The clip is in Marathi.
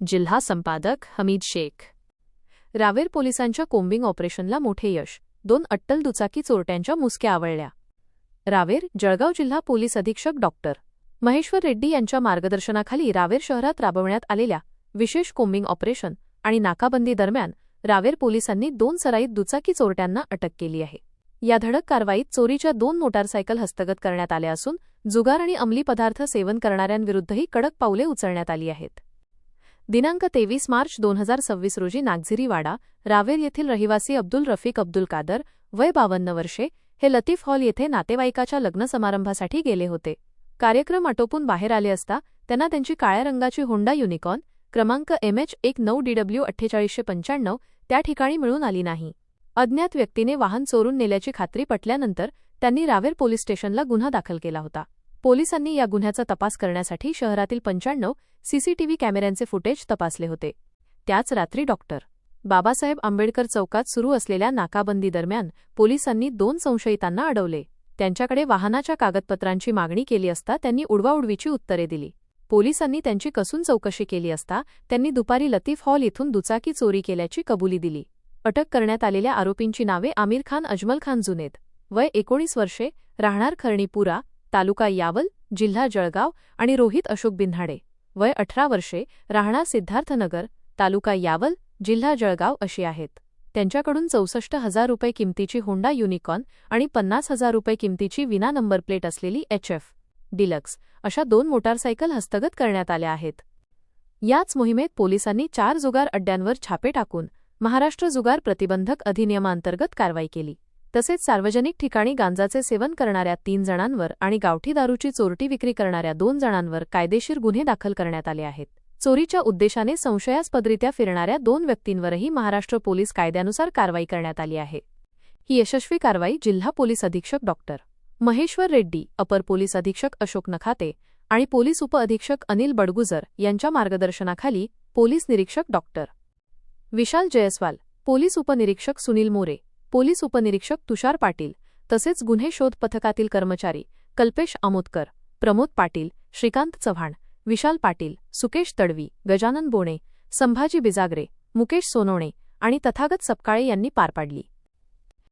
जिल्हा संपादक हमीद शेख। रावेर पोलिसांच्या कोम्बिंग ऑपरेशनला मोठे यश, 2 अट्टल दुचाकी चोरट्यांच्या मुसक्या आवळल्या। रावेर जळगाव जिल्हा पोलीस अधीक्षक डॉक्टर महेश्वर रेड्डी यांच्या मार्गदर्शनाखाली रावेर शहरात राबवण्यात आलेल्या विशेष कोम्बिंग ऑपरेशन आणि नाकाबंदी दरम्यान रावेर पोलिसांनी 2 सराईत दुचाकी चोरट्यांना अटक केली आहे। या धडक कारवाईत चोरीच्या 2 मोटारसायकल हस्तगत करण्यात आल्या असून जुगार आणि अंमली पदार्थ सेवन करणाऱ्यांविरुद्धही कडक पावले उचलण्यात आली आहेत। दिनांक 23 मार्च 2026 रोजी नागझिरीवाडा रावेर येथील रहिवासी अब्दुल रफीक अब्दुल कादर वय 52 वर्षे हे लतीफ हॉल येथे नातेवाईकाच्या लग्न समारंभासाठी गेले होते। कार्यक्रम आटोपून बाहेर आले असता त्यांना त्यांची काळ्या रंगाची होंडा युनिकॉर्न क्रमांक MH19DW 4895 त्या ठिकाणी मिळून आली नाही। अज्ञात व्यक्तीने वाहन चोरून नेल्याची खात्री पटल्यानंतर त्यांनी रावेर पोलीस स्टेशनला गुन्हा दाखल केला होता। पोलिसांनी या गुन्ह्याचा तपास करण्यासाठी शहरातील 95 सीसीटीव्ही कॅमेऱ्यांचे फुटेज तपासले होते। त्याच रात्री डॉक्टर बाबासाहेब आंबेडकर चौकात सुरू असलेल्या नाकाबंदी दरम्यान पोलिसांनी 2 संशयितांना अडवले। त्यांच्याकडे वाहनाच्या कागदपत्रांची मागणी केली असता त्यांनी उडवाउडवीची उत्तरे दिली। पोलिसांनी त्यांची कसून चौकशी केली असता त्यांनी दुपारी लतीफ हॉल येथून दुचाकी चोरी केल्याची कबुली दिली। अटक करण्यात आलेल्या आरोपींची नावे आमिर खान अजमल खान जुनेद वय 19 वर्षे राहणार खर्णीपुरा तालुका यावल जिल्हा जळगाव आणि रोहित अशोक बिन्हाडे वय 18 वर्षे राहणार सिद्धार्थनगर तालुका यावल जिल्हा जळगाव अशी आहेत। त्यांच्याकडून 64,000 रुपये किमतीची होंडा युनिकॉर्न आणि 50,000 रुपये किमतीची विना नंबर प्लेट असलेली HF डिलक्स अशा 2 मोटारसायकल हस्तगत करण्यात आल्या आहेत। याच मोहिमेत पोलिसांनी 4 जुगार अड्ड्यांवर छापे टाकून महाराष्ट्र जुगार प्रतिबंधक अधिनियमांतर्गत कारवाई केली। तसेच सार्वजनिक ठिकाणी गांजाचे सेवन करणाऱ्या 3 जणांवर आणि गावठी दारूची चोरटी विक्री करणाऱ्या 2 जणांवर कायदेशीर गुन्हे दाखल करण्यात आले आहेत। चोरीच्या उद्देशाने संशयास्पदरित्या फिरणाऱ्या 2 व्यक्तींवरही महाराष्ट्र पोलीस कायद्यानुसार कारवाई करण्यात आली आहे। ही यशस्वी कारवाई जिल्हा पोलीस अधीक्षक डॉक्टर महेश्वर रेड्डी, अपर पोलीस अधीक्षक अशोक नखाते आणि पोलीस उपअधीक्षक अनिल बडगुजर यांच्या मार्गदर्शनाखाली पोलीस निरीक्षक डॉक्टर विशाल जयस्वाल, पोलीस उपनिरीक्षक सुनील मोरे, पोलीस उपनिरीक्षक तुषार पाटील तसेच गुन्हे शोध पथकातील कर्मचारी कल्पेश आमोदकर, प्रमोद पाटील, श्रीकांत चव्हाण, विशाल पाटील, सुकेश तडवी, गजानन बोणे, संभाजी बिजागरे, मुकेश सोनवणे आणि तथागत सपकाळे यांनी पार पाडली।